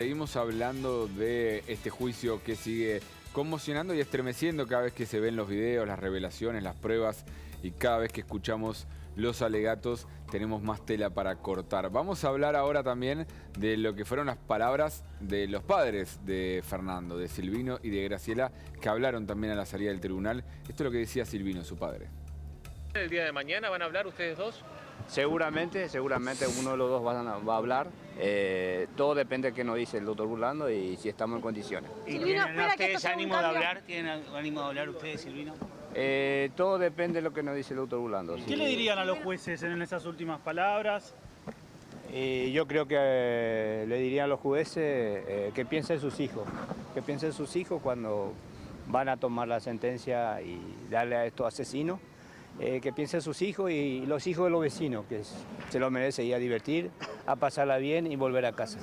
Seguimos hablando de este juicio que sigue conmocionando y estremeciendo cada vez que se ven los videos, las revelaciones, las pruebas, y cada vez que escuchamos los alegatos tenemos más tela para cortar. Vamos a hablar ahora también de lo que fueron las palabras de los padres de Fernando, de Silvino y de Graciela, que hablaron también a la salida del tribunal. Esto es lo que decía Silvino, su padre. ¿El día de mañana van a hablar ustedes dos? Seguramente uno de los dos va a hablar. Todo depende de qué nos dice el doctor Burlando y si estamos en condiciones. ¿Y tienen ustedes ánimo de hablar? ¿Tienen ánimo de hablar ustedes, Silvino? Todo depende de lo que nos dice el doctor Burlando. ¿Qué le dirían a los jueces en esas últimas palabras? Yo creo que le dirían a los jueces que piensen en sus hijos. Que piensen en sus hijos cuando van a tomar la sentencia y darle a estos asesinos. Que piensen en sus hijos y los hijos de los vecinos, que se lo merecen, ir a divertir, a pasarla bien y volver a casa.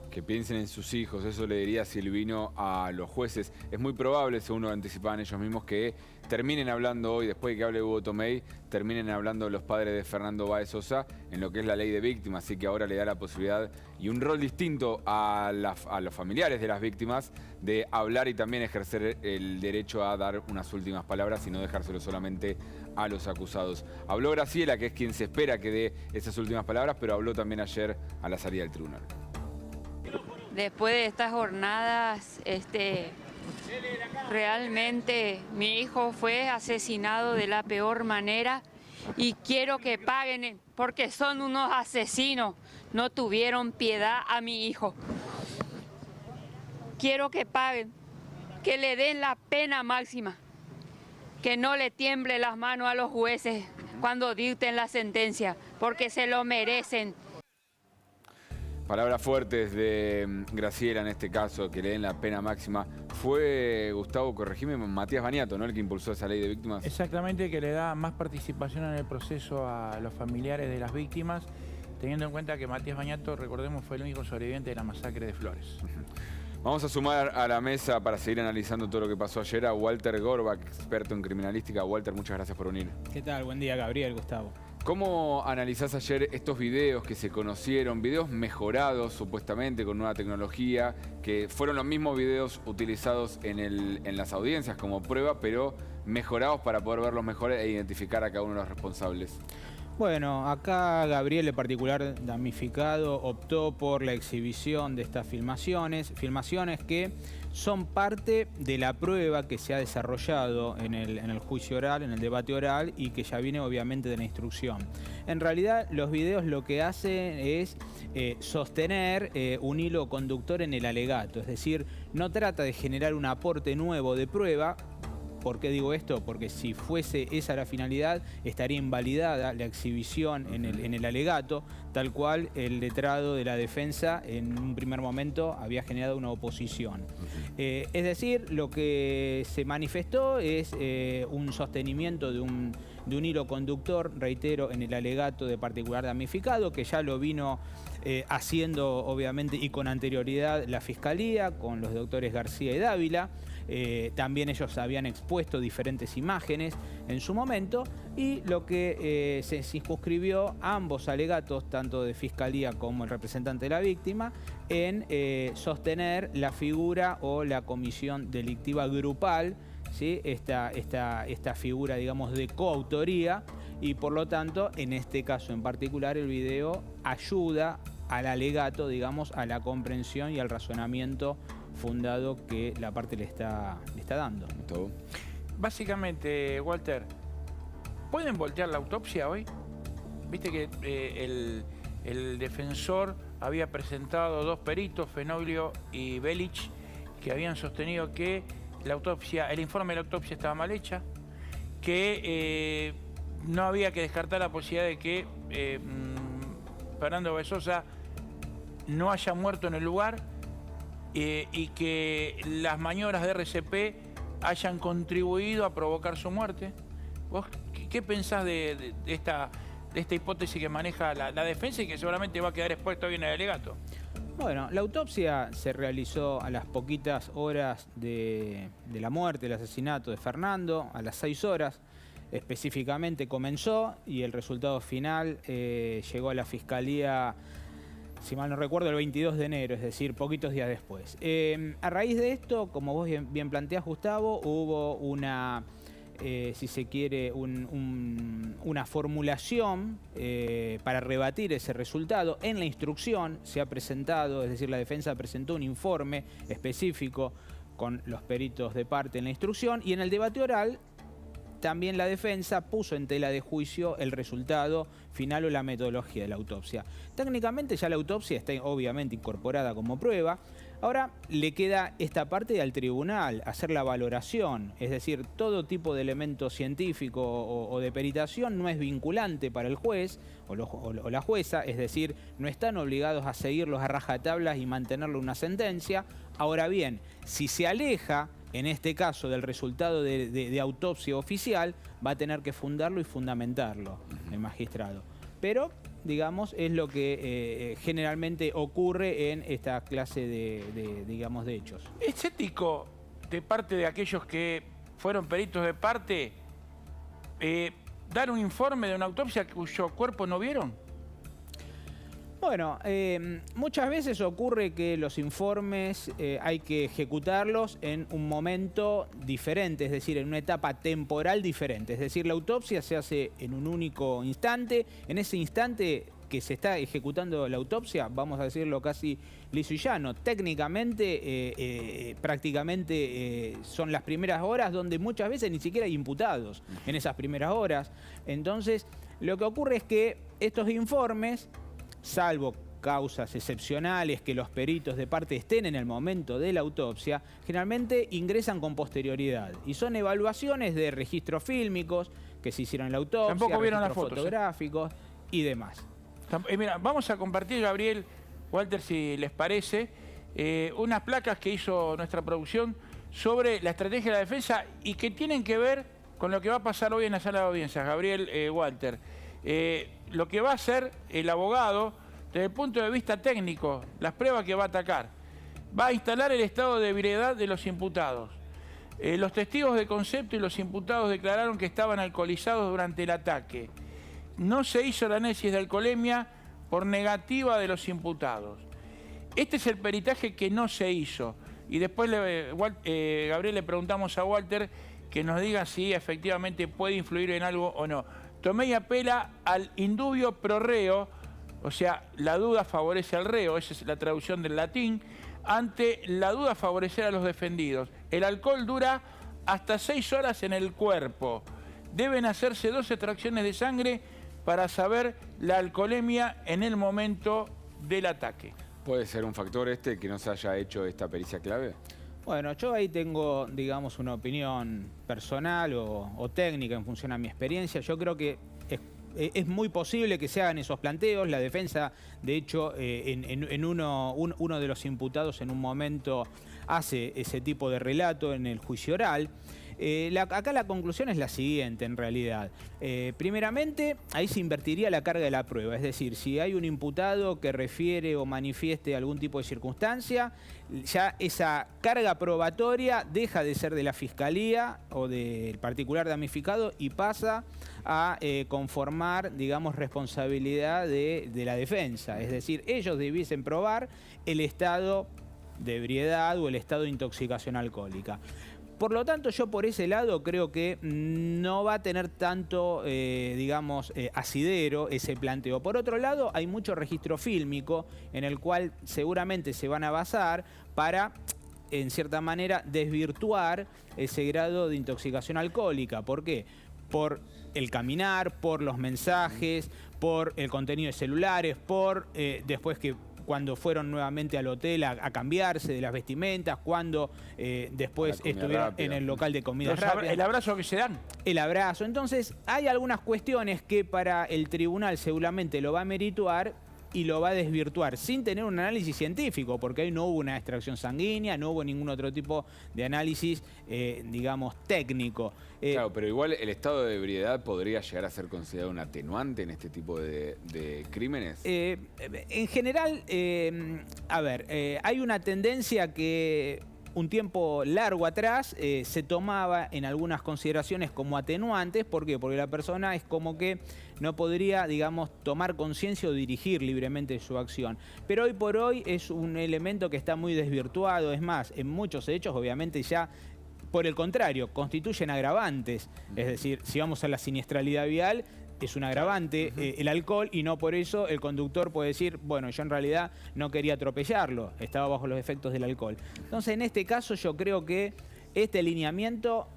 Que piensen en sus hijos, eso le diría Silvino a los jueces. Es muy probable, según lo anticipaban ellos mismos, que terminen hablando hoy, después de que hable Hugo Tomei, terminen hablando los padres de Fernando Báez Sosa en lo que es la ley de víctimas. Así que ahora le da la posibilidad y un rol distinto a los familiares de las víctimas de hablar y también ejercer el derecho a dar unas últimas palabras y no dejárselo solamente a los acusados. Habló Graciela, que es quien se espera que dé esas últimas palabras, pero habló también ayer a la salida del tribunal. Después de estas jornadas, realmente mi hijo fue asesinado de la peor manera y quiero que paguen porque son unos asesinos, no tuvieron piedad a mi hijo. Quiero que paguen, que le den la pena máxima, que no le tiemble las manos a los jueces cuando dicten la sentencia, porque se lo merecen. Palabras fuertes de Graciela en este caso, que le den la pena máxima. Fue, Gustavo, corregime, Matías Baniato, ¿no?, el que impulsó esa ley de víctimas. Exactamente, que le da más participación en el proceso a los familiares de las víctimas, teniendo en cuenta que Matías Baniato, recordemos, fue el único sobreviviente de la masacre de Flores. Vamos a sumar a la mesa para seguir analizando todo lo que pasó ayer a Walter Gorbach, experto en criminalística. Walter, muchas gracias por venir. ¿Qué tal? Buen día, Gabriel, Gustavo. ¿Cómo analizás ayer estos videos que se conocieron, videos mejorados supuestamente con nueva tecnología, que fueron los mismos videos utilizados en las audiencias como prueba, pero mejorados para poder verlos mejor e identificar a cada uno de los responsables? Bueno, acá Gabriel, en particular damnificado, optó por la exhibición de estas filmaciones que son parte de la prueba que se ha desarrollado en el juicio oral, en el debate oral, y que ya viene obviamente de la instrucción. En realidad los videos lo que hacen es sostener un hilo conductor en el alegato, es decir, no trata de generar un aporte nuevo de prueba. ¿Por qué digo esto? Porque si fuese esa la finalidad, estaría invalidada la exhibición en el alegato, tal cual el letrado de la defensa en un primer momento había generado una oposición. Es decir, lo que se manifestó es un sostenimiento de un hilo conductor, reitero, en el alegato de particular damnificado, que ya lo vino haciendo obviamente y con anterioridad la Fiscalía, con los doctores García y Dávila. También ellos habían expuesto diferentes imágenes en su momento, y lo que se circunscribió ambos alegatos, tanto de Fiscalía como el representante de la víctima, en sostener la figura o la comisión delictiva grupal, ¿sí? Esta figura, digamos, de coautoría, y por lo tanto, en este caso en particular, el video ayuda al alegato, digamos, a la comprensión y al razonamiento fundado que la parte le está dando. ¿Todo? Básicamente, Walter, ¿pueden voltear la autopsia hoy? Viste que el defensor había presentado dos peritos, Fenoglio y Belich, que habían sostenido que la autopsia, el informe de la autopsia estaba mal hecha, que no había que descartar la posibilidad de que Fernando Báez Sosa no haya muerto en el lugar, y que las maniobras de RCP hayan contribuido a provocar su muerte. ¿Vos qué pensás de esta hipótesis que maneja la defensa y que seguramente va a quedar expuesto hoy en el alegato? Bueno, la autopsia se realizó a las poquitas horas de la muerte, del asesinato de Fernando, a las 6 horas específicamente comenzó, y el resultado final llegó a la Fiscalía si mal no recuerdo, el 22 de enero, es decir, poquitos días después. A raíz de esto, como vos bien planteás, Gustavo, hubo una, si se quiere, una formulación para rebatir ese resultado. En la instrucción se ha presentado, es decir, la defensa presentó un informe específico con los peritos de parte en la instrucción, y en el debate oral también la defensa puso en tela de juicio el resultado final o la metodología de la autopsia. Técnicamente ya la autopsia está obviamente incorporada como prueba. Ahora le queda esta parte al tribunal, hacer la valoración. Es decir, todo tipo de elemento científico o de peritación no es vinculante para el juez o la jueza. Es decir, no están obligados a seguirlos a rajatablas y mantenerle una sentencia. Ahora bien, si se aleja, en este caso, del resultado de autopsia oficial, va a tener que fundarlo y fundamentarlo el magistrado. Pero, digamos, es lo que generalmente ocurre en esta clase digamos, de hechos. ¿Es ético de parte de aquellos que fueron peritos de parte dar un informe de una autopsia cuyo cuerpo no vieron? Bueno, muchas veces ocurre que los informes hay que ejecutarlos en un momento diferente, es decir, en una etapa temporal diferente. Es decir, la autopsia se hace en un único instante. En ese instante que se está ejecutando la autopsia, vamos a decirlo casi liso y llano, técnicamente, prácticamente son las primeras horas donde muchas veces ni siquiera hay imputados en esas primeras horas. Entonces, lo que ocurre es que estos informes, salvo causas excepcionales que los peritos de parte estén en el momento de la autopsia, generalmente ingresan con posterioridad. Y son evaluaciones de registros fílmicos que se hicieron en la autopsia, tampoco vieron las fotos, fotográficos y demás. Mira, vamos a compartir, Gabriel, Walter, si les parece, unas placas que hizo nuestra producción sobre la estrategia de la defensa y que tienen que ver con lo que va a pasar hoy en la sala de audiencias. Gabriel, Walter. Lo que va a hacer el abogado desde el punto de vista técnico, las pruebas que va a atacar. Va a instalar el estado de ebriedad de los imputados. Los testigos de concepto y los imputados declararon que estaban alcoholizados durante el ataque. No se hizo el análisis de alcoholemia por negativa de los imputados. Este es el peritaje que no se hizo. Y después, Gabriel, le preguntamos a Walter que nos diga si efectivamente puede influir en algo o no. Tomei apela al indubio pro reo, o sea, la duda favorece al reo, esa es la traducción del latín, ante la duda favorecer a los defendidos. El alcohol dura hasta 6 horas en el cuerpo. Deben hacerse 2 extracciones de sangre para saber la alcoholemia en el momento del ataque. ¿Puede ser un factor este que no se haya hecho esta pericia clave? Bueno, yo ahí tengo, digamos, una opinión personal o técnica en función a mi experiencia. Yo creo que es muy posible que se hagan esos planteos. La defensa, de hecho, uno de los imputados en un momento hace ese tipo de relato en el juicio oral. Acá la conclusión es la siguiente, en realidad. Primeramente, ahí se invertiría la carga de la prueba. Es decir, si hay un imputado que refiere o manifieste algún tipo de circunstancia, ya esa carga probatoria deja de ser de la Fiscalía o del particular damnificado y pasa a conformar, digamos, responsabilidad de la defensa. Es decir, ellos debiesen probar el estado de ebriedad o el estado de intoxicación alcohólica. Por lo tanto, yo por ese lado creo que no va a tener tanto, digamos, asidero ese planteo. Por otro lado, hay mucho registro fílmico en el cual seguramente se van a basar para, en cierta manera, desvirtuar ese grado de intoxicación alcohólica. ¿Por qué? Por el caminar, por los mensajes, por el contenido de celulares, por después que cuando fueron nuevamente al hotel a cambiarse de las vestimentas, cuando después estuvieron rápida en el local de comida rápida. El abrazo que se dan. El abrazo. Entonces, hay algunas cuestiones que para el tribunal seguramente lo va a merituar y lo va a desvirtuar sin tener un análisis científico, porque ahí no hubo una extracción sanguínea, no hubo ningún otro tipo de análisis, digamos, técnico. Claro, pero igual el estado de ebriedad podría llegar a ser considerado un atenuante en este tipo de crímenes. En general, a ver, hay una tendencia que un tiempo largo atrás se tomaba en algunas consideraciones como atenuantes. ¿Por qué? Porque la persona es como que no podría, digamos, tomar conciencia o dirigir libremente su acción. Pero hoy por hoy es un elemento que está muy desvirtuado. Es más, en muchos hechos obviamente ya, por el contrario, constituyen agravantes. Es decir, si vamos a la siniestralidad vial, es un agravante el alcohol, y no por eso el conductor puede decir, bueno, yo en realidad no quería atropellarlo, estaba bajo los efectos del alcohol. Entonces, en este caso yo creo que este alineamiento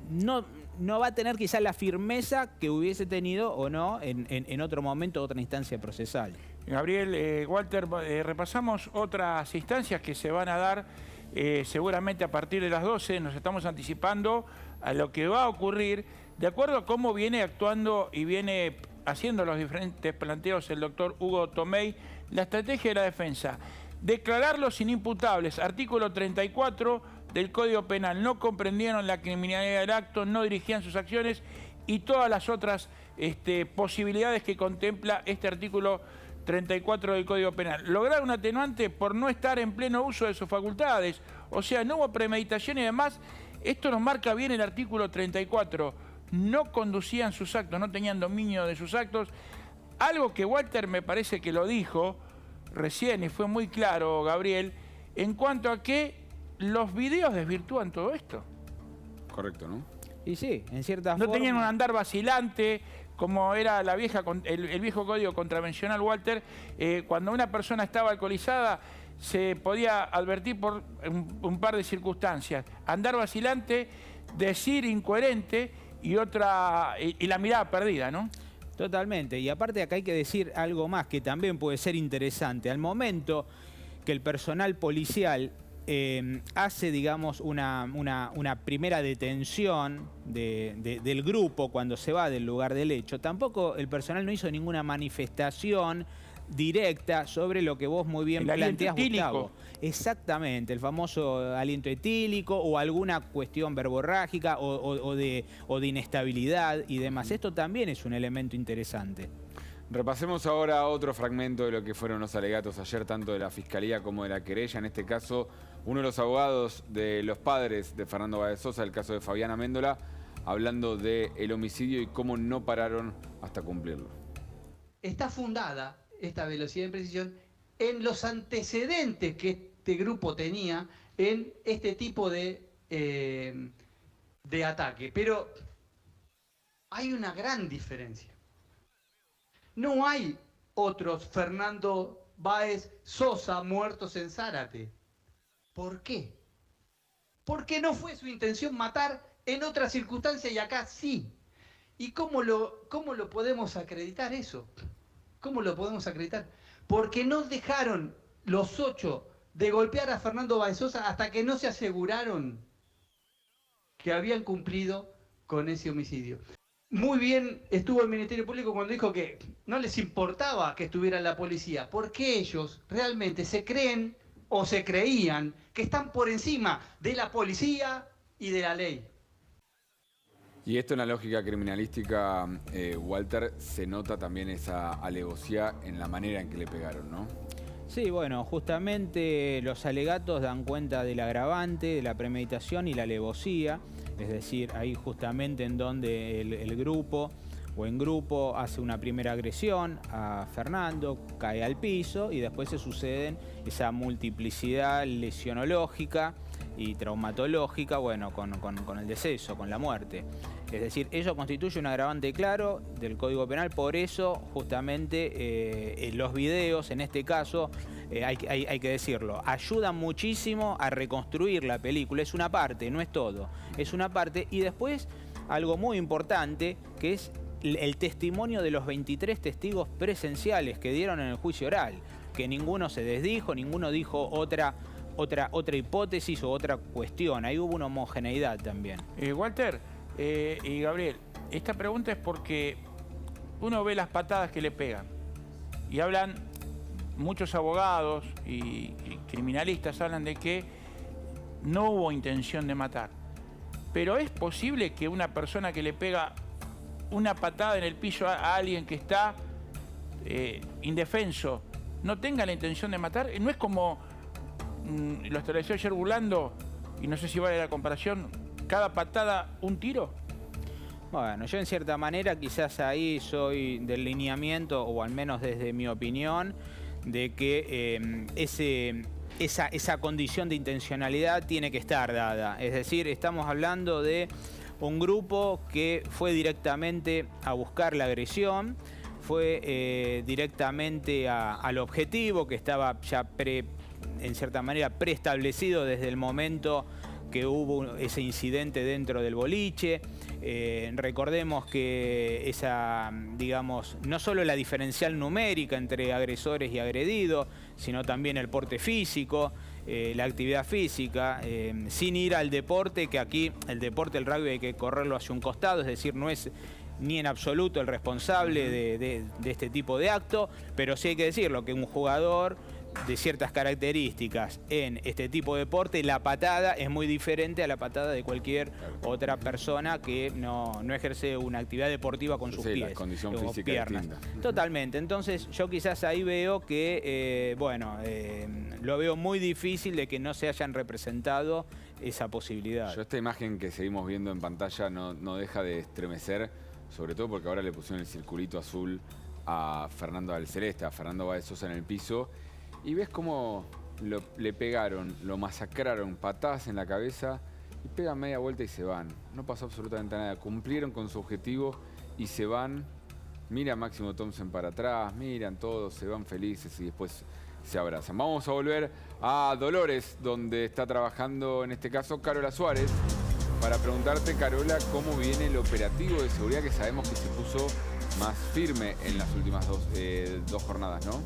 no va a tener quizás la firmeza que hubiese tenido o no en otro momento, otra instancia procesal. Gabriel, Walter, repasamos otras instancias que se van a dar seguramente a partir de las 12. Nos estamos anticipando a lo que va a ocurrir de acuerdo a cómo viene actuando y viene haciendo los diferentes planteos el doctor Hugo Tomei. La estrategia de la defensa: declararlos inimputables, artículo 34 del Código Penal, no comprendieron la criminalidad del acto, no dirigían sus acciones, y todas las otras posibilidades que contempla este artículo 34 del Código Penal. Lograr un atenuante por no estar en pleno uso de sus facultades, o sea, no hubo premeditación, y además esto nos marca bien el artículo 34, no conducían sus actos, no tenían dominio de sus actos, algo que Walter me parece que lo dijo recién y fue muy claro, Gabriel, en cuanto a que los videos desvirtúan todo esto. Correcto, ¿no? Y sí, en cierta forma. No tenían un andar vacilante, como era el viejo código contravencional, Walter. Cuando una persona estaba alcoholizada, se podía advertir por un par de circunstancias: andar vacilante, decir incoherente y la mirada perdida, ¿no? Totalmente. Y aparte acá hay que decir algo más que también puede ser interesante. Al momento que el personal policial hace, digamos, una primera detención del grupo cuando se va del lugar del hecho, tampoco el personal no hizo ninguna manifestación directa sobre lo que vos muy bien planteás, Gustavo. Exactamente, el famoso aliento etílico o alguna cuestión verborrágica o de inestabilidad y demás. Esto también es un elemento interesante. Repasemos ahora otro fragmento de lo que fueron los alegatos ayer, tanto de la Fiscalía como de la querella. En este caso, uno de los abogados de los padres de Fernando Báez Sosa, el caso de Fabiana Amendola, hablando del homicidio y cómo no pararon hasta cumplirlo. Está fundada esta velocidad de imprecisión en los antecedentes que este grupo tenía en este tipo de ataque. Pero hay una gran diferencia. No hay otros Fernando Báez Sosa muertos en Zárate. ¿Por qué? Porque no fue su intención matar en otras circunstancias y acá sí. ¿Y cómo lo podemos acreditar eso? ¿Cómo lo podemos acreditar? Porque no dejaron los 8 de golpear a Fernando Báez Sosa hasta que no se aseguraron que habían cumplido con ese homicidio. Muy bien estuvo el Ministerio Público cuando dijo que no les importaba que estuviera la policía, porque ellos realmente se creen o se creían que están por encima de la policía y de la ley. Y esto en la lógica criminalística, Walter, se nota también esa alevosía en la manera en que le pegaron, ¿no? Sí, bueno, justamente los alegatos dan cuenta del agravante, de la premeditación y la alevosía, es decir, ahí justamente en donde el grupo o en grupo hace una primera agresión a Fernando, cae al piso y después se suceden esa multiplicidad lesionológica y traumatológica, bueno, con el deceso, con la muerte. Es decir, eso constituye un agravante claro del Código Penal, por eso justamente los videos, en este caso, hay que decirlo, ayudan muchísimo a reconstruir la película. Es una parte, no es todo, es una parte. Y después, algo muy importante, que es el testimonio de los 23 testigos presenciales que dieron en el juicio oral, que ninguno se desdijo, ninguno dijo otra hipótesis o otra cuestión. Ahí hubo una homogeneidad también. Walter y Gabriel, esta pregunta es porque uno ve las patadas que le pegan y hablan muchos abogados y criminalistas, hablan de que no hubo intención de matar. Pero es posible que una persona que le pega una patada en el piso a alguien que está indefenso no tenga la intención de matar. No es como lo estableció ayer Burlando, y no sé si vale la comparación, cada patada un tiro. Bueno, yo en cierta manera quizás ahí soy del lineamiento, o al menos desde mi opinión, de que esa condición de intencionalidad tiene que estar dada. Es decir, estamos hablando de un grupo que fue directamente a buscar la agresión, fue directamente al objetivo que estaba ya en cierta manera preestablecido desde el momento que hubo ese incidente dentro del boliche. Recordemos que digamos, no solo la diferencial numérica entre agresores y agredidos, sino también el porte físico, la actividad física, sin ir al deporte, que aquí el deporte, el rugby, hay que correrlo hacia un costado, es decir, no es ni en absoluto el responsable de este tipo de acto, pero sí hay que decirlo, que un jugador de ciertas características en este tipo de deporte, la patada es muy diferente a la patada de cualquier otra persona que no ejerce una actividad deportiva con sus pies, la condición o física piernas. distinta. Totalmente. Entonces yo quizás ahí veo que, lo veo muy difícil de que no se hayan representado esa posibilidad. Yo esta imagen que seguimos viendo en pantalla no deja de estremecer, sobre todo porque ahora le pusieron el circulito azul a Fernando Alceleste, a Fernando Báez Sosa en el piso. Y ves cómo le pegaron, lo masacraron, patadas en la cabeza, y pegan media vuelta y se van. No pasó absolutamente nada. Cumplieron con su objetivo y se van. Mira a Máximo Thompson para atrás, miran todos, se van felices y después se abrazan. Vamos a volver a Dolores, donde está trabajando en este caso Carola Suárez, para preguntarte, Carola, cómo viene el operativo de seguridad que sabemos que se puso más firme en las últimas dos jornadas, ¿no?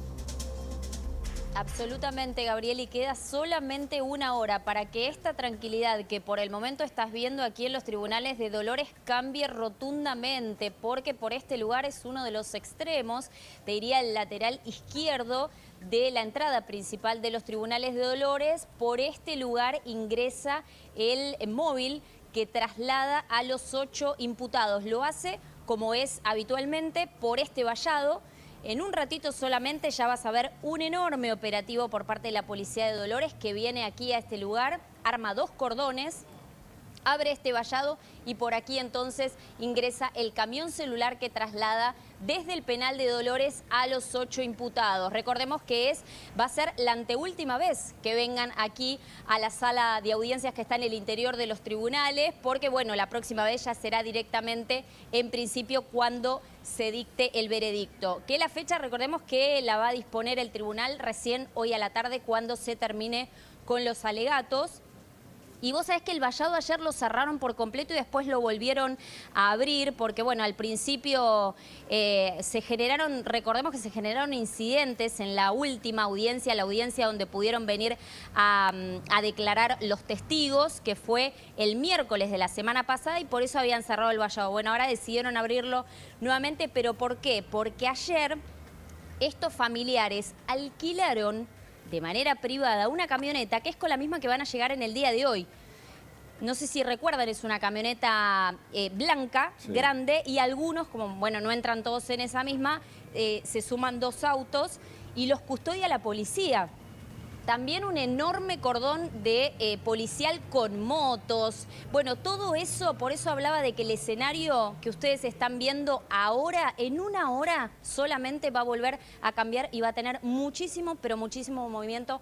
Absolutamente, Gabriel, y queda solamente una hora para que esta tranquilidad que por el momento estás viendo aquí en los tribunales de Dolores cambie rotundamente, porque por este lugar es uno de los extremos, te diría el lateral izquierdo de la entrada principal de los tribunales de Dolores. Por este lugar ingresa el móvil que traslada a los 8 imputados. Lo hace, como es habitualmente, por este vallado. En un ratito solamente ya vas a ver un enorme operativo por parte de la Policía de Dolores que viene aquí a este lugar, arma 2 cordones, abre este vallado y por aquí entonces ingresa el camión celular que traslada desde el penal de Dolores a los 8 imputados. Recordemos que va a ser la anteúltima vez que vengan aquí a la sala de audiencias que está en el interior de los tribunales, porque bueno, la próxima vez ya será directamente en principio cuando se dicte el veredicto. Que la fecha, recordemos que la va a disponer el tribunal recién hoy a la tarde cuando se termine con los alegatos. Y vos sabés que el vallado ayer lo cerraron por completo y después lo volvieron a abrir porque, bueno, al principio recordemos que se generaron incidentes en la última audiencia, la audiencia donde pudieron venir a declarar los testigos, que fue el miércoles de la semana pasada, y por eso habían cerrado el vallado. Bueno, ahora decidieron abrirlo nuevamente, ¿pero por qué? Porque ayer estos familiares alquilaron de manera privada una camioneta que es con la misma que van a llegar en el día de hoy. No sé si recuerdan, es una camioneta blanca, sí, grande, y algunos, como bueno, no entran todos en esa misma, se suman 2 autos y los custodia la policía. También un enorme cordón de policial con motos. Bueno, todo eso, por eso hablaba de que el escenario que ustedes están viendo ahora, en una hora solamente va a volver a cambiar y va a tener muchísimo, pero muchísimo movimiento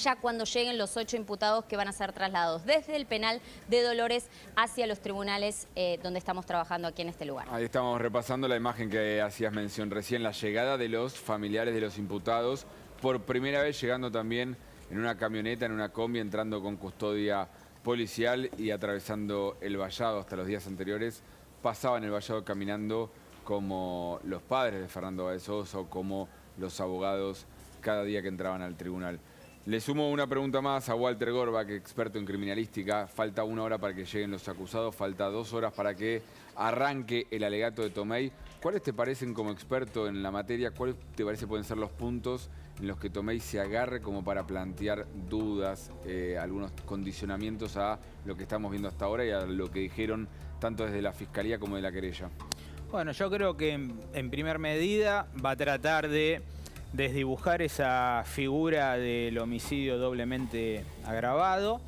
ya cuando lleguen los 8 imputados que van a ser trasladados desde el penal de Dolores hacia los tribunales donde estamos trabajando aquí en este lugar. Ahí estamos repasando la imagen que hacías mención recién, la llegada de los familiares de los imputados, por primera vez llegando también en una camioneta, en una combi, entrando con custodia policial y atravesando el vallado. Hasta los días anteriores pasaban el vallado caminando como los padres de Fernando Báez Sosa o como los abogados cada día que entraban al tribunal. Le sumo una pregunta más a Walter Gorbach, experto en criminalística. Falta 1 hora para que lleguen los acusados, falta 2 horas para que arranque el alegato de Tomei. ¿Cuáles te parecen, como experto en la materia, cuáles te parece pueden ser los puntos en los que Tomei se agarre como para plantear dudas, algunos condicionamientos a lo que estamos viendo hasta ahora y a lo que dijeron tanto desde la Fiscalía como de la querella? Bueno, yo creo que en primer medida va a tratar de desdibujar esa figura del homicidio doblemente agravado.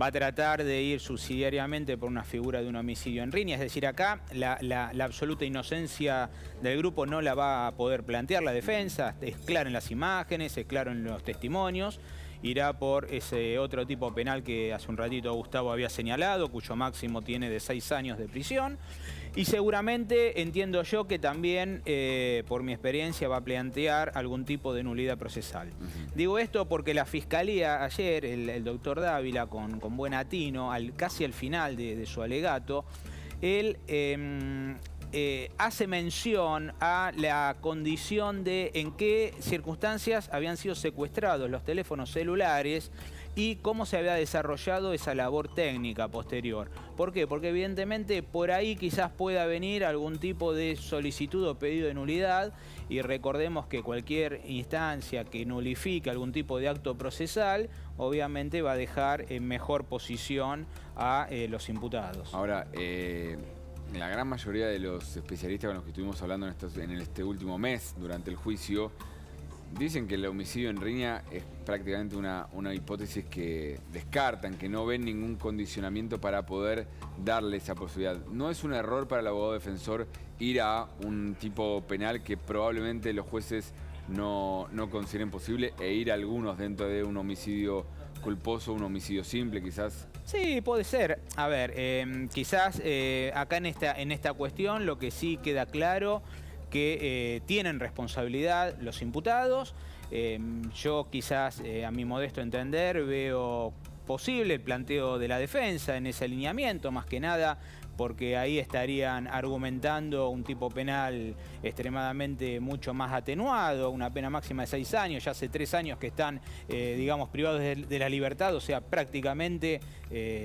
Va a tratar de ir subsidiariamente por una figura de un homicidio en riña. Es decir, acá la absoluta inocencia del grupo no la va a poder plantear la defensa. Es claro en las imágenes, es claro en los testimonios. Irá por ese otro tipo penal que hace un ratito Gustavo había señalado, cuyo máximo tiene de 6 años de prisión. Y seguramente, entiendo yo, que también, por mi experiencia, va a plantear algún tipo de nulidad procesal. Digo esto porque la Fiscalía ayer, el doctor Dávila, con buen atino, casi al final de su alegato, él hace mención a la condición de en qué circunstancias habían sido secuestrados los teléfonos celulares y cómo se había desarrollado esa labor técnica posterior. ¿Por qué? Porque evidentemente por ahí quizás pueda venir algún tipo de solicitud o pedido de nulidad, y recordemos que cualquier instancia que nulifique algún tipo de acto procesal obviamente va a dejar en mejor posición a los imputados. Ahora, la gran mayoría de los especialistas con los que estuvimos hablando en este último mes durante el juicio dicen que el homicidio en riña es prácticamente una hipótesis que descartan, que no ven ningún condicionamiento para poder darle esa posibilidad. ¿No es un error para el abogado defensor ir a un tipo penal que probablemente los jueces no consideren posible e ir a algunos dentro de un homicidio culposo, un homicidio simple quizás? Sí, puede ser. A ver, quizás acá en esta cuestión lo que sí queda claro que tienen responsabilidad los imputados. Yo quizás, a mi modesto entender, veo posible el planteo de la defensa en ese alineamiento, más que nada porque ahí estarían argumentando un tipo penal extremadamente mucho más atenuado, una pena máxima de 6 años, ya hace 3 años que están, digamos, privados de la libertad, o sea, prácticamente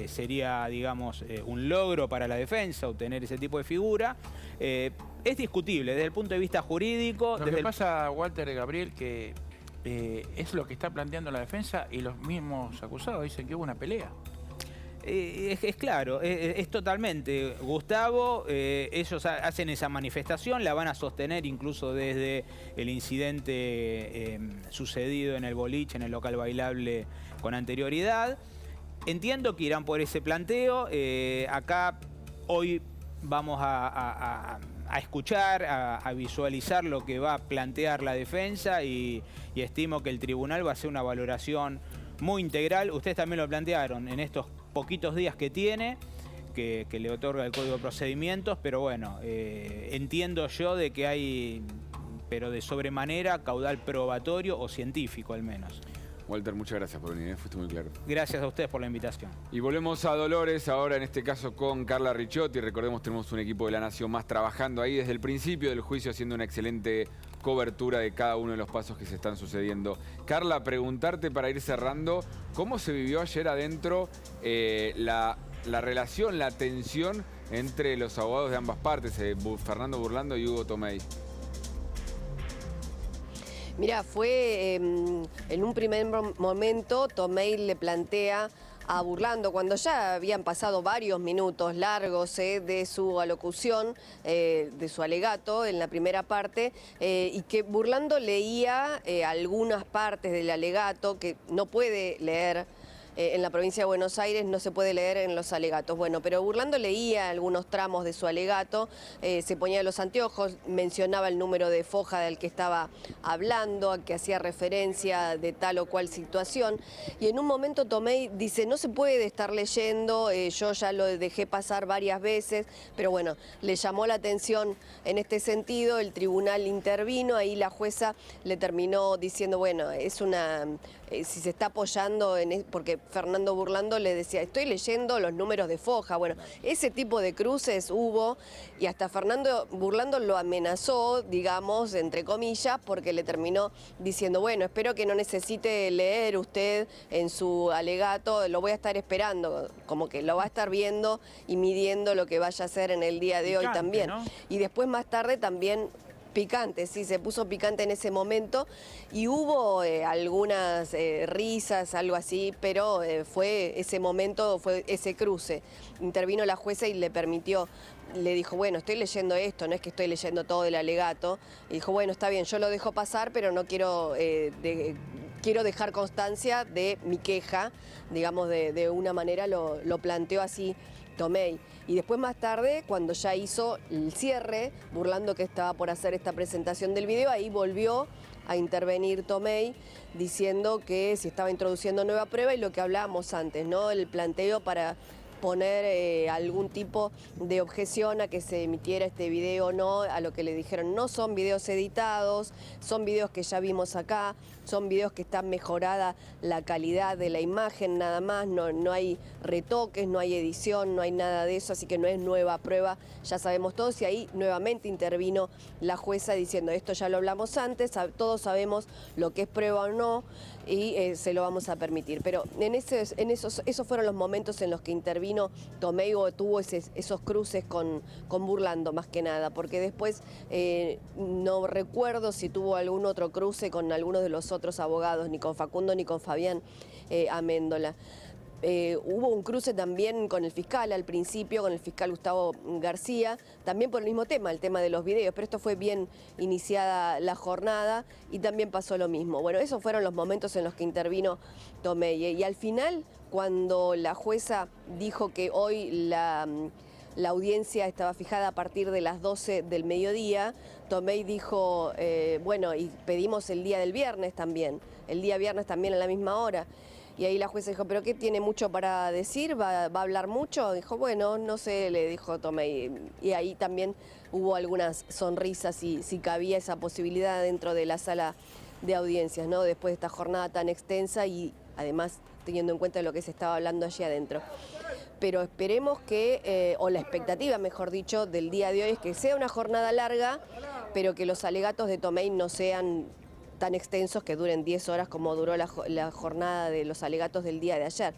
sería, digamos, un logro para la defensa obtener ese tipo de figura. Es discutible desde el punto de vista jurídico. Lo que pasa, Walter y Gabriel, que es lo que está planteando la defensa y los mismos acusados dicen que hubo una pelea. Es claro, es totalmente. Gustavo, ellos hacen esa manifestación, la van a sostener incluso desde el incidente sucedido en el boliche, en el local bailable con anterioridad. Entiendo que irán por ese planteo. Acá hoy vamos a escuchar, a visualizar lo que va a plantear la defensa y estimo que el tribunal va a hacer una valoración muy integral. Ustedes también lo plantearon en estos poquitos días que tiene, que le otorga el Código de Procedimientos, pero bueno, entiendo yo de que hay, pero de sobremanera, caudal probatorio o científico al menos. Walter, muchas gracias por venir, fuiste muy claro. Gracias a ustedes por la invitación. Y volvemos a Dolores, ahora en este caso con Carla Ricciotti. Recordemos, tenemos un equipo de La Nación Más trabajando ahí desde el principio del juicio, haciendo una excelente cobertura de cada uno de los pasos que se están sucediendo. Carla, preguntarte para ir cerrando, ¿cómo se vivió ayer adentro la relación, la tensión entre los abogados de ambas partes, Fernando Burlando y Hugo Tomei? Mira, fue en un primer momento Tomei le plantea a Burlando, cuando ya habían pasado varios minutos largos de su alocución, de su alegato en la primera parte, y que Burlando leía algunas partes del alegato que no puede leer. En la provincia de Buenos Aires no se puede leer en los alegatos. Bueno, pero Burlando leía algunos tramos de su alegato, se ponía los anteojos, mencionaba el número de foja del que estaba hablando, a que hacía referencia de tal o cual situación. Y en un momento Tomei dice, no se puede estar leyendo, yo ya lo dejé pasar varias veces, pero bueno, le llamó la atención en este sentido, el tribunal intervino, ahí la jueza le terminó diciendo, bueno, es una... si se está apoyando en... porque Fernando Burlando le decía, estoy leyendo los números de foja. Bueno, ese tipo de cruces hubo y hasta Fernando Burlando lo amenazó, digamos, entre comillas, porque le terminó diciendo, bueno, espero que no necesite leer usted en su alegato, lo voy a estar esperando, como que lo va a estar viendo y midiendo lo que vaya a hacer en el día de hoy también. ¿No? Y después más tarde también... Picante, sí, se puso picante en ese momento y hubo algunas risas, algo así, pero fue ese momento, fue ese cruce. Intervino la jueza y le permitió le dijo, bueno, estoy leyendo esto, no es que estoy leyendo todo el alegato. Y dijo, bueno, está bien, yo lo dejo pasar, pero no quiero, quiero dejar constancia de mi queja, digamos, de una manera lo planteó así Tomei. Y después más tarde, cuando ya hizo el cierre, burlando que estaba por hacer esta presentación del video, ahí volvió a intervenir Tomei diciendo que si estaba introduciendo nueva prueba y lo que hablábamos antes, ¿no? El planteo para poner algún tipo de objeción a que se emitiera este video o no, a lo que le dijeron, no son videos editados, son videos que ya vimos acá, son videos que está mejorada la calidad de la imagen nada más, no hay retoques, no hay edición, no hay nada de eso, así que no es nueva prueba, ya sabemos todos, y ahí nuevamente intervino la jueza diciendo, esto ya lo hablamos antes, todos sabemos lo que es prueba o no, y se lo vamos a permitir. Pero esos fueron los momentos en los que intervino Tomei o tuvo esos cruces con Burlando más que nada, porque después no recuerdo si tuvo algún otro cruce con alguno de los otros abogados, ni con Facundo ni con Fabián Améndola. Hubo un cruce también con el fiscal al principio, con el fiscal Gustavo García, también por el mismo tema, el tema de los videos, pero esto fue bien iniciada la jornada y también pasó lo mismo. Bueno, esos fueron los momentos en los que intervino Tomei. Y al final, cuando la jueza dijo que hoy la audiencia estaba fijada a partir de las 12 del mediodía, Tomei dijo, bueno, y pedimos el día del viernes también, el día viernes también a la misma hora. Y ahí la jueza dijo, ¿pero qué tiene mucho para decir? ¿Va a hablar mucho? Dijo, bueno, no sé, le dijo Tomei. Y ahí también hubo algunas sonrisas y si cabía esa posibilidad dentro de la sala de audiencias, ¿no? Después de esta jornada tan extensa y además teniendo en cuenta lo que se estaba hablando allí adentro. Pero esperemos que, o la expectativa, mejor dicho, del día de hoy es que sea una jornada larga, pero que los alegatos de Tomei no sean tan extensos que duren 10 horas como duró la jornada de los alegatos del día de ayer.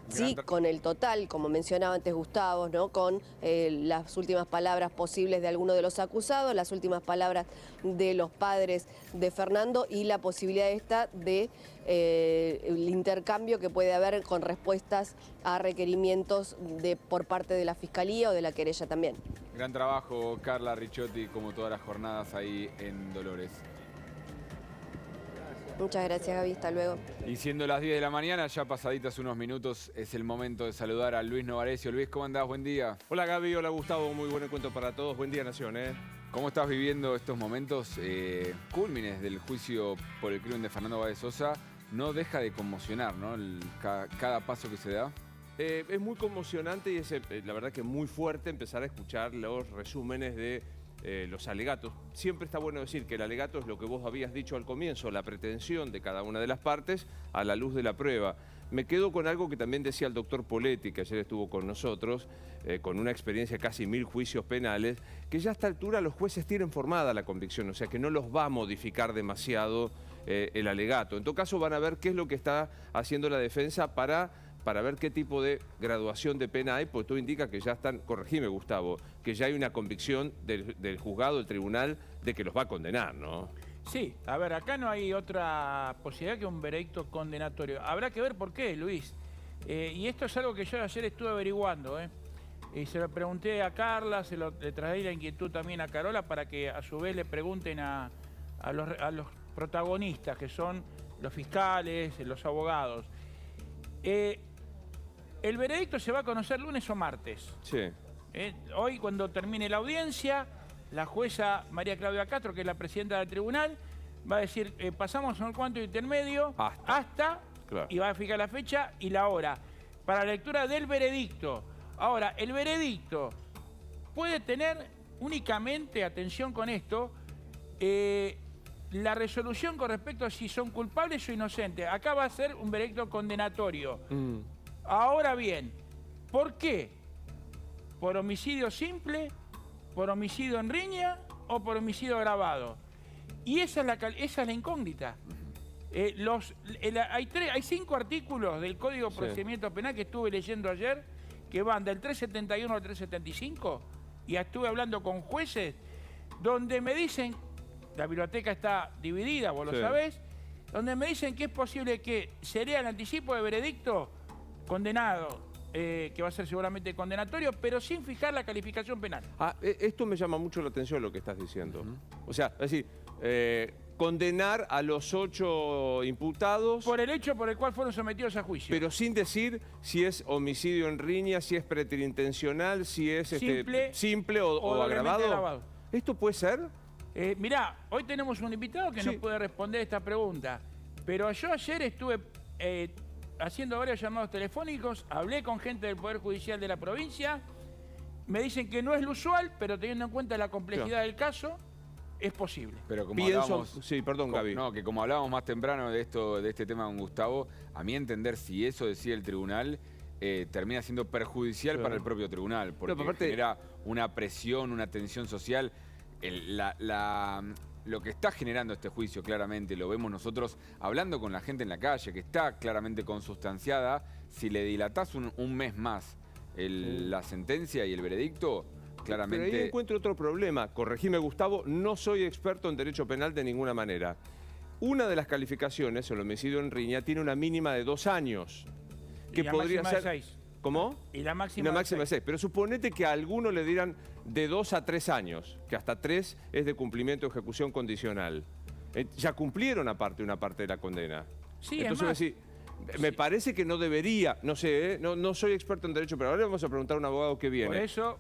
Sí, con el total, como mencionaba antes Gustavo, ¿no? Con las últimas palabras posibles de alguno de los acusados, las últimas palabras de los padres de Fernando y la posibilidad esta de el intercambio que puede haber con respuestas a requerimientos por parte de la Fiscalía o de la querella también. Gran trabajo, Carla Ricciotti, como todas las jornadas ahí en Dolores. Muchas gracias, Gaby. Hasta luego. Y siendo las 10 de la mañana, ya pasaditas unos minutos, es el momento de saludar a Luis Novarecio. Luis, ¿cómo andás? Buen día. Hola, Gaby. Hola, Gustavo. Muy buen encuentro para todos. Buen día, Nación. ¿Cómo estás viviendo estos momentos cúlmines del juicio por el crimen de Fernando Báez Sosa? No deja de conmocionar, ¿no? Cada paso que se da. Es muy conmocionante y es, la verdad, que muy fuerte empezar a escuchar los resúmenes de los alegatos. Siempre está bueno decir que el alegato es lo que vos habías dicho al comienzo, la pretensión de cada una de las partes a la luz de la prueba. Me quedo con algo que también decía el doctor Poletti, que ayer estuvo con nosotros, con una experiencia de casi 1000 juicios penales, que ya a esta altura los jueces tienen formada la convicción, o sea que no los va a modificar demasiado el alegato. En todo caso van a ver qué es lo que está haciendo la defensa para ver qué tipo de graduación de pena hay, porque todo indica que ya están, corregime Gustavo, que ya hay una convicción del juzgado, del tribunal, de que los va a condenar, ¿no? Sí, a ver, acá no hay otra posibilidad que un veredicto condenatorio. Habrá que ver por qué, Luis. Y esto es algo que yo ayer estuve averiguando, y se lo pregunté a Carla, le traje la inquietud también a Carola para que a su vez le pregunten a los protagonistas, que son los fiscales, los abogados. El veredicto se va a conocer lunes o martes. Sí. Hoy, cuando termine la audiencia, la jueza María Claudia Castro, que es la presidenta del tribunal, va a decir, pasamos a un cuanto intermedio hasta claro. Y va a fijar la fecha y la hora para la lectura del veredicto. Ahora, el veredicto puede tener únicamente, atención con esto, la resolución con respecto a si son culpables o inocentes. Acá va a ser un veredicto condenatorio. Ahora bien, ¿por qué? ¿Por homicidio simple? ¿Por homicidio en riña? ¿O por homicidio agravado? Y esa es la incógnita. Hay 5 artículos del Código de Procedimiento Penal que estuve leyendo ayer, que van del 371 al 375, y estuve hablando con jueces, donde me dicen, la biblioteca está dividida, vos lo sabés, donde me dicen que es posible que sería el anticipo de veredicto condenado que va a ser seguramente condenatorio, pero sin fijar la calificación penal. Esto me llama mucho la atención lo que estás diciendo. O sea, es decir, condenar a los 8 imputados... Por el hecho por el cual fueron sometidos a juicio. Pero sin decir si es homicidio en riña, si es preterintencional, si es simple o agravado. ¿Esto puede ser? Mirá, hoy tenemos un invitado que nos puede responder esta pregunta. Pero yo ayer estuve haciendo varios llamados telefónicos, hablé con gente del Poder Judicial de la provincia, me dicen que no es lo usual, pero teniendo en cuenta la complejidad del caso, es posible. Pero como Gaby. No, que como hablábamos más temprano de este tema con Gustavo, a mi entender, si eso decide el tribunal, termina siendo perjudicial para el propio tribunal, porque genera una presión, una tensión social. Lo que está generando este juicio claramente, lo vemos nosotros hablando con la gente en la calle, que está claramente consustanciada. Si le dilatás un mes más la sentencia y el veredicto, claramente... Pero ahí encuentro otro problema. Corregime, Gustavo, no soy experto en derecho penal de ninguna manera. Una de las calificaciones, el homicidio en riña, tiene una mínima de 2 años. Que podría ser... 6. ¿Cómo? Y la máxima, de 6. Pero suponete que a alguno le dieran de 2 a 3 años, que hasta 3 es de cumplimiento de ejecución condicional. Ya cumplieron una parte de la condena. Sí, entonces, me parece que no debería, no sé, no soy experto en derecho, pero ahora vamos a preguntar a un abogado que viene. Por eso...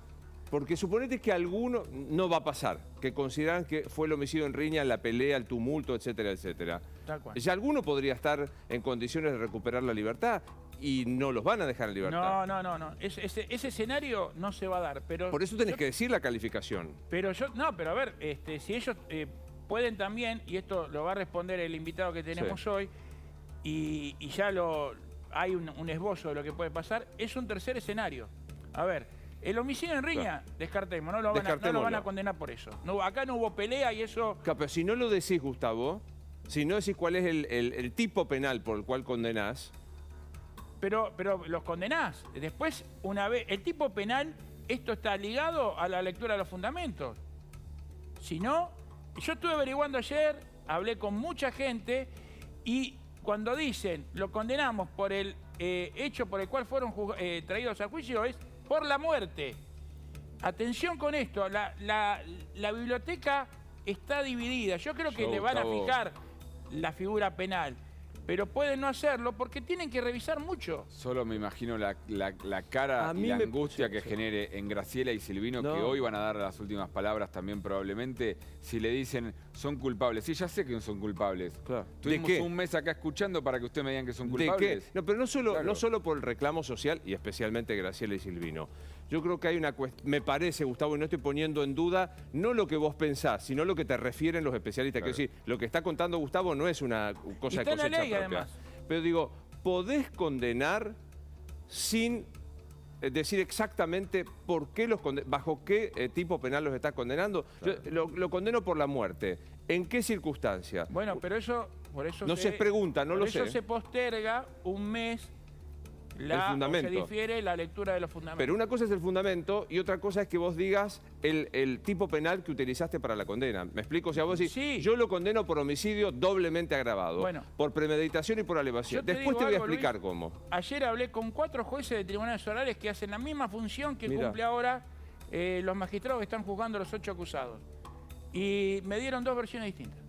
Porque suponete que alguno, no va a pasar, que consideran que fue el homicidio en riña, la pelea, el tumulto, etcétera, etcétera. Tal cual. Ya alguno podría estar en condiciones de recuperar la libertad y no los van a dejar en libertad. No. Ese escenario no se va a dar. Pero por eso tenés que decir la calificación. Pero a ver, si ellos pueden también, y esto lo va a responder el invitado que tenemos hoy, y ya hay un esbozo de lo que puede pasar, es un tercer escenario. A ver... El homicidio en riña, descartemos, no lo van a condenar por eso. Acá no hubo pelea y eso... Pero si no lo decís, Gustavo, si no decís cuál es el tipo penal por el cual condenás... Pero los condenás. Después, una vez... El tipo penal, esto está ligado a la lectura de los fundamentos. Si no... Yo estuve averiguando ayer, hablé con mucha gente y cuando dicen lo condenamos por el hecho por el cual fueron traídos a juicio es... por la muerte. Atención con esto, la biblioteca está dividida. Yo creo que le van a fijar la figura penal, pero pueden no hacerlo porque tienen que revisar mucho. Solo me imagino la cara y la angustia que genere en Graciela y Silvino, que hoy van a dar las últimas palabras también probablemente, si le dicen son culpables. Sí, ya sé que son culpables. Claro. Tuvimos un mes acá escuchando para que ustedes me digan que son culpables. ¿De qué? No, pero no solo por el reclamo social, y especialmente Graciela y Silvino. Yo creo que hay una cuestión, me parece, Gustavo, y no estoy poniendo en duda, no lo que vos pensás, sino lo que te refieren los especialistas. Claro. Quiero decir, lo que está contando Gustavo no es una cosa de cosecha propia. Además. Pero digo, podés condenar sin decir exactamente por qué bajo qué tipo penal los estás condenando. Claro. Yo lo condeno por la muerte. ¿En qué circunstancia? Bueno, pero eso... Por eso no se pregunta, no lo sé. Por eso se posterga un mes el fundamento. Se difiere la lectura de los fundamentos. Pero una cosa es el fundamento y otra cosa es que vos digas el tipo penal que utilizaste para la condena. ¿Me explico? O sea, vos decís, yo lo condeno por homicidio doblemente agravado, por premeditación y por elevación. Después te voy a explicar cómo. Ayer hablé con 4 jueces de tribunales orales que hacen la misma función que cumple ahora los magistrados que están juzgando a los 8 acusados. Y me dieron 2 versiones distintas.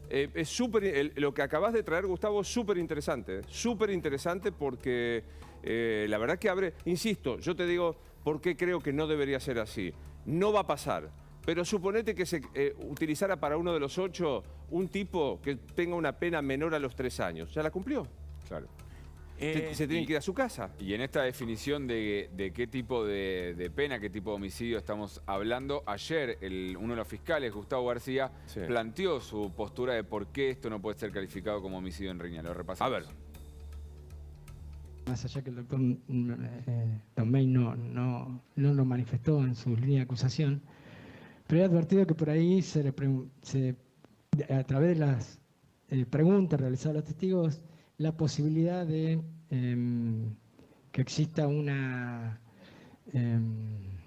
Es súper, lo que acabas de traer, Gustavo, es súper interesante porque la verdad que abre, insisto, yo te digo por qué creo que no debería ser así. No va a pasar, pero suponete que se utilizara para uno de los 8 un tipo que tenga una pena menor a los 3 años. ¿Ya la cumplió? Claro. Se tienen que ir a su casa. Y en esta definición de qué tipo de pena, qué tipo de homicidio estamos hablando, ayer uno de los fiscales, Gustavo García, planteó su postura de por qué esto no puede ser calificado como homicidio en riña. Lo repasamos. A ver. Más allá que el doctor Tomei no lo manifestó en su línea de acusación, pero he advertido que por ahí a través de las preguntas realizadas a los testigos, la posibilidad de que exista una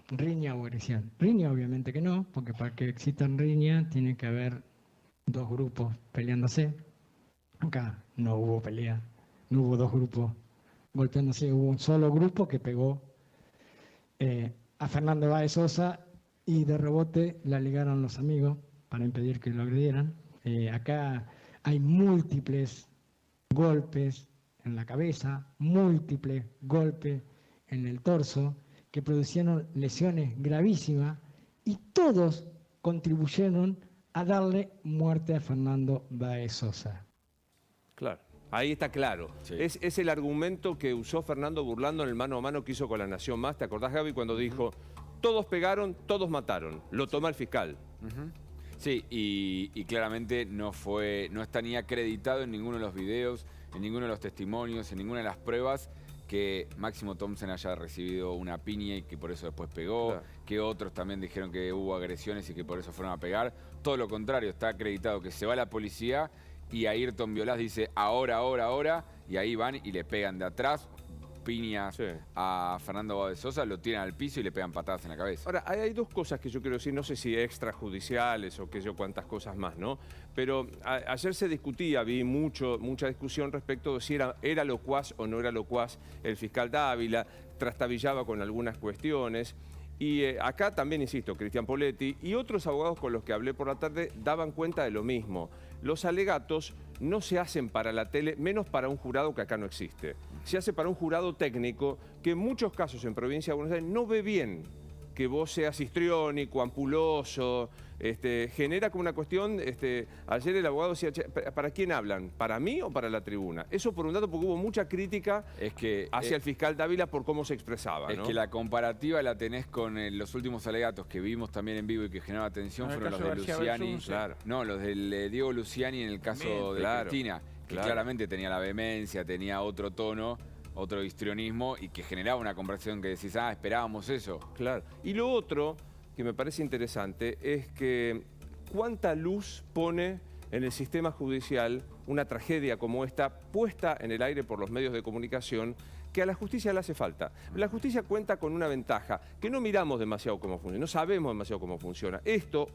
riña o agresión. Riña obviamente que no, porque para que exista riña tiene que haber 2 grupos peleándose. Acá no hubo pelea, no hubo 2 grupos golpeándose. Hubo un solo grupo que pegó a Fernando Báez Sosa y de rebote le alegaron los amigos para impedir que lo agredieran. Acá hay múltiples golpes en la cabeza, múltiples golpes en el torso que produjeron lesiones gravísimas y todos contribuyeron a darle muerte a Fernando Báez Sosa. Claro. Ahí está claro. Sí. Es el argumento que usó Fernando Burlando en el mano a mano que hizo con La Nación Más. ¿Te acordás, Gaby, cuando dijo, todos pegaron, todos mataron? Lo toma el fiscal. Sí, y claramente no está ni acreditado en ninguno de los videos, en ninguno de los testimonios, en ninguna de las pruebas que Máximo Thompson haya recibido una piña y que por eso después pegó, claro, que otros también dijeron que hubo agresiones y que por eso fueron a pegar. Todo lo contrario, está acreditado que se va la policía y Ayrton Violás dice ahora, y ahí van y le pegan de atrás, piñas a Fernando Báez Sosa, lo tiran al piso y le pegan patadas en la cabeza. Ahora, hay dos cosas que yo quiero decir, no sé si extrajudiciales o qué sé yo, cuántas cosas más, ¿no? Pero ayer se discutía, vi mucha discusión respecto de si era locuaz o no era locuaz el fiscal Dávila, trastabillaba con algunas cuestiones. Y acá también, insisto, Cristian Poletti y otros abogados con los que hablé por la tarde daban cuenta de lo mismo. Los alegatos no se hacen para la tele, menos para un jurado que acá no existe. Se hace para un jurado técnico que en muchos casos en Provincia de Buenos Aires no ve bien que vos seas histriónico, ampuloso, genera como una cuestión, ayer el abogado decía, ¿para quién hablan? ¿Para mí o para la tribuna? Eso por un lado porque hubo mucha crítica hacia el fiscal Dávila por cómo se expresaba, Es ¿no? que la comparativa la tenés con los últimos alegatos que vimos también en vivo y que generaba atención, fueron los de Luciani. Claro. No, los del Diego Luciani en el caso de Cristina, que claramente tenía la vehemencia, tenía otro tono, otro histrionismo y que generaba una comparación que decís, esperábamos eso. Claro. Y lo otro que me parece interesante es que cuánta luz pone en el sistema judicial una tragedia como esta puesta en el aire por los medios de comunicación que a la justicia le hace falta. La justicia cuenta con una ventaja, que no miramos demasiado cómo funciona, no sabemos demasiado cómo funciona. Esto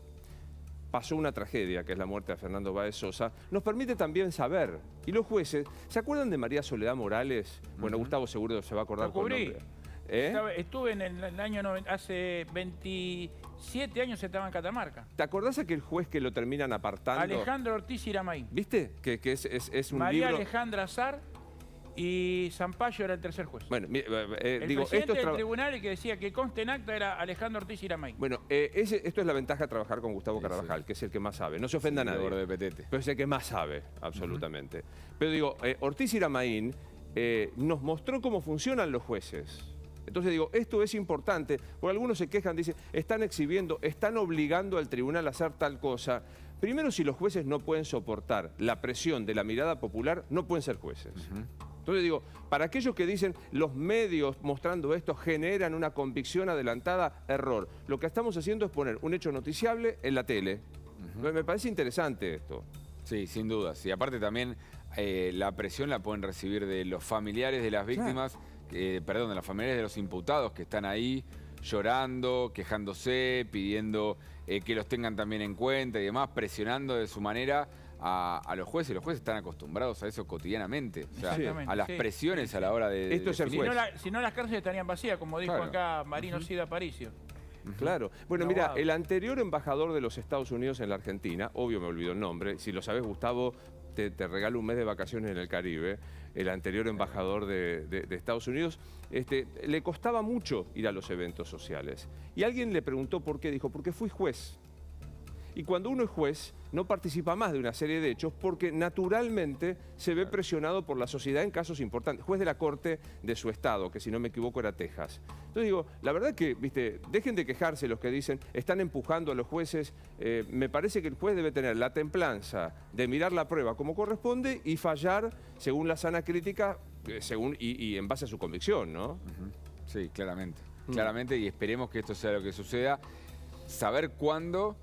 pasó una tragedia, que es la muerte de Fernando Báez Sosa, nos permite también saber. Y los jueces, ¿se acuerdan de María Soledad Morales? Bueno, Gustavo seguro se va a acordar con el nombre. Estuve en el año 90, hace 27 años estaba en Catamarca. ¿Te acordás aquel juez que lo terminan apartando? Alejandro Ortiz Iramay. ¿Viste? Que es un María libro... Alejandra Azar y Zampayo era el tercer juez. Bueno, el digo, presidente del tribunal, el que decía que conste en acta, era Alejandro Ortiz Iramay. Bueno, esto es la ventaja de trabajar con Gustavo Carvajal, que es el que más sabe. No se ofenda a nadie, de petete. pero es el que más sabe, absolutamente. Pero digo, Ortiz Iramaín nos mostró cómo funcionan los jueces. Entonces digo, esto es importante, porque algunos se quejan, dicen, están exhibiendo, están obligando al tribunal a hacer tal cosa. Primero, si los jueces no pueden soportar la presión de la mirada popular, no pueden ser jueces. Entonces digo, para aquellos que dicen los medios mostrando esto generan una convicción adelantada, error. Lo que estamos haciendo es poner un hecho noticiable en la tele. Me parece interesante esto. Sí, sin dudas. Y aparte también la presión la pueden recibir de los familiares de las víctimas, de los familiares de los imputados que están ahí llorando, quejándose, pidiendo que los tengan también en cuenta y demás, presionando de su manera a los jueces. Los jueces están acostumbrados a eso cotidianamente, o sea, a las presiones a la hora de esto es el juez. Si no, las cárceles estarían vacías, como dijo acá Marino Sida Aparicio. Claro. Bueno, mira, el anterior embajador de los Estados Unidos en la Argentina, obvio me olvidó el nombre, si lo sabes, Gustavo, te regalo un mes de vacaciones en el Caribe, el anterior embajador de Estados Unidos, le costaba mucho ir a los eventos sociales. Y alguien le preguntó por qué, dijo, porque fui juez. Y cuando uno es juez, no participa más de una serie de hechos porque naturalmente se ve presionado por la sociedad en casos importantes. Juez de la corte de su estado, que si no me equivoco era Texas. Entonces digo, la verdad que, viste, dejen de quejarse los que dicen, están empujando a los jueces. Me parece que el juez debe tener la templanza de mirar la prueba como corresponde y fallar según la sana crítica y en base a su convicción, ¿no? Sí, claramente. Claramente, y esperemos que esto sea lo que suceda. Saber cuándo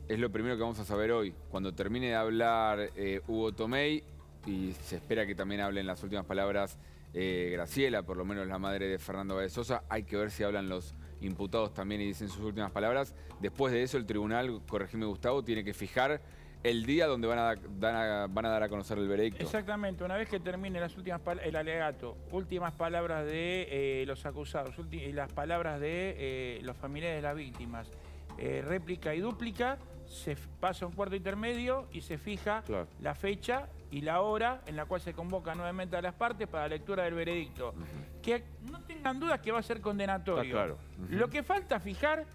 es lo primero que vamos a saber hoy. Cuando termine de hablar Hugo Tomei, y se espera que también hable en las últimas palabras Graciela, por lo menos la madre de Fernando Báez Sosa, hay que ver si hablan los imputados también y dicen sus últimas palabras. Después de eso, el tribunal, corregime Gustavo, tiene que fijar el día donde van a dar a conocer el veredicto. Exactamente, una vez que termine las últimas el alegato, últimas palabras de los acusados y las palabras de los familiares de las víctimas, réplica y dúplica, se pasa a un cuarto intermedio y se fija la fecha y la hora en la cual se convoca nuevamente a las partes para la lectura del veredicto. Que no tengan dudas que va a ser condenatorio. Está claro. Lo que falta fijar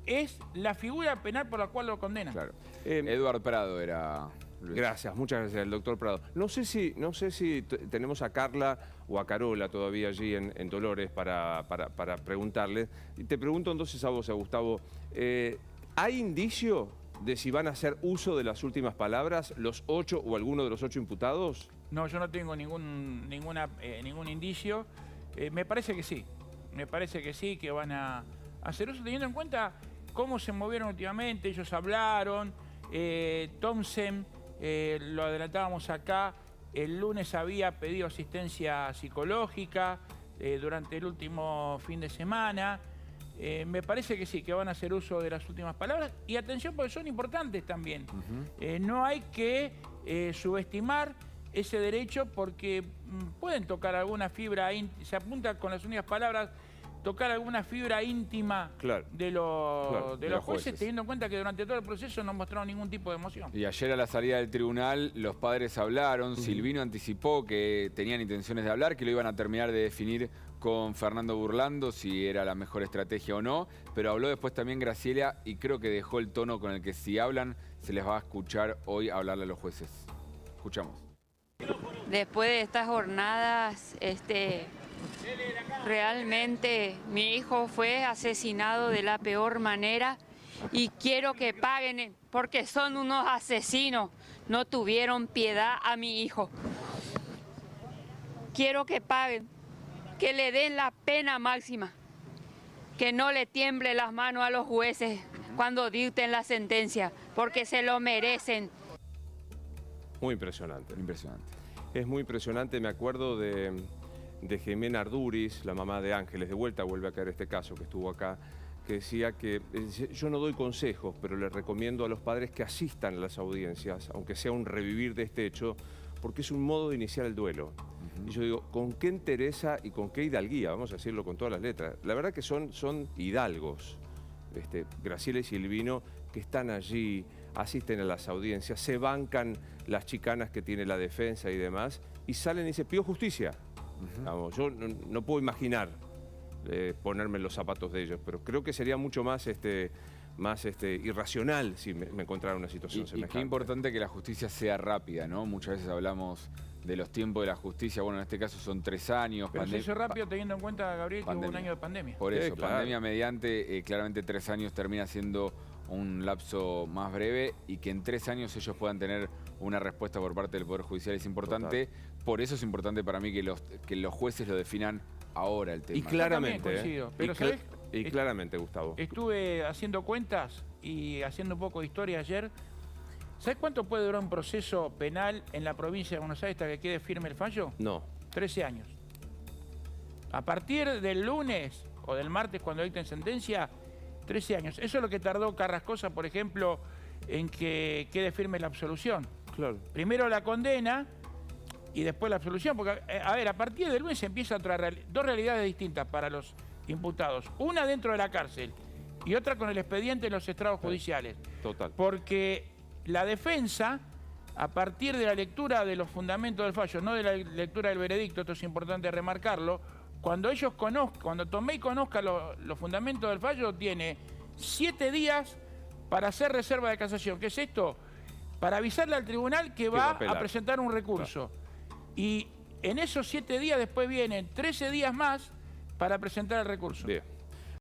es la figura penal por la cual lo condenan. Claro. Eduardo Prado era... Luis. Gracias, muchas gracias, el doctor Prado. No sé si tenemos a Carla o a Carola todavía allí en Dolores para preguntarle. Y te pregunto entonces a vos, a Gustavo, ¿hay indicio de si van a hacer uso de las últimas palabras los 8 o alguno de los 8 imputados? No, yo no tengo ningún indicio. Me parece que sí. Me parece que sí, que van a hacer uso, teniendo en cuenta cómo se movieron últimamente. Ellos hablaron. Thompson, lo adelantábamos acá, el lunes había pedido asistencia psicológica durante el último fin de semana. Me parece que sí, que van a hacer uso de las últimas palabras. Y atención, porque son importantes también. No hay que subestimar ese derecho porque pueden tocar alguna fibra, se apunta con las únicas palabras, tocar alguna fibra íntima de los jueces, teniendo en cuenta que durante todo el proceso no mostraron ningún tipo de emoción. Y ayer a la salida del tribunal los padres hablaron, Silvino anticipó que tenían intenciones de hablar, que lo iban a terminar de definir con Fernando Burlando si era la mejor estrategia o no, pero habló después también Graciela y creo que dejó el tono con el que si hablan se les va a escuchar hoy hablarle a los jueces. Escuchamos. Después de estas jornadas, realmente mi hijo fue asesinado de la peor manera y quiero que paguen porque son unos asesinos. No tuvieron piedad a mi hijo. Quiero que paguen, que le den la pena máxima, que no le tiemble las manos a los jueces cuando dicten la sentencia, porque se lo merecen. Muy impresionante. Impresionante. Es muy impresionante, me acuerdo de Jimena Arduriz, la mamá de Ángeles, de vuelta vuelve a caer este caso que estuvo acá, que decía que yo no doy consejos, pero les recomiendo a los padres que asistan a las audiencias, aunque sea un revivir de este hecho, porque es un modo de iniciar el duelo. Y yo digo, ¿con qué entereza y con qué hidalguía? Vamos a decirlo con todas las letras. La verdad que son hidalgos, Graciela y Silvino, que están allí, asisten a las audiencias, se bancan las chicanas que tiene la defensa y demás, y salen y dicen, pido justicia. Vamos, yo no puedo imaginar ponerme en los zapatos de ellos, pero creo que sería mucho más, irracional si me encontrara una situación semejante. Y qué importante que la justicia sea rápida, ¿no? Muchas veces hablamos de los tiempos de la justicia, bueno, en este caso son 3 años. Pero se hizo rápido teniendo en cuenta, Gabriel, que hubo un año de pandemia. Por eso, pandemia mediante, claramente 3 años termina siendo un lapso más breve y que en 3 años ellos puedan tener una respuesta por parte del Poder Judicial es importante. Por eso es importante para mí que los jueces lo definan ahora el tema. Y claramente, pero ¿sabés? Y claramente, Gustavo. Estuve haciendo cuentas y haciendo un poco de historia ayer. ¿Sabes cuánto puede durar un proceso penal en la provincia de Buenos Aires hasta que quede firme el fallo? No. 13 años. A partir del lunes o del martes cuando dicten sentencia, 13 años. Eso es lo que tardó Carrascosa, por ejemplo, en que quede firme la absolución. Claro. Primero la condena y después la absolución. Porque, a ver, a partir del lunes empieza dos realidades distintas para los imputados. Una dentro de la cárcel y otra con el expediente en los estrados judiciales. Total. Porque la defensa, a partir de la lectura de los fundamentos del fallo, no de la lectura del veredicto, esto es importante remarcarlo, cuando Tomei conozca los fundamentos del fallo, tiene 7 días para hacer reserva de casación. ¿Qué es esto? Para avisarle al tribunal que va a presentar un recurso. Y en esos 7 días después vienen 13 días más para presentar el recurso. Bien.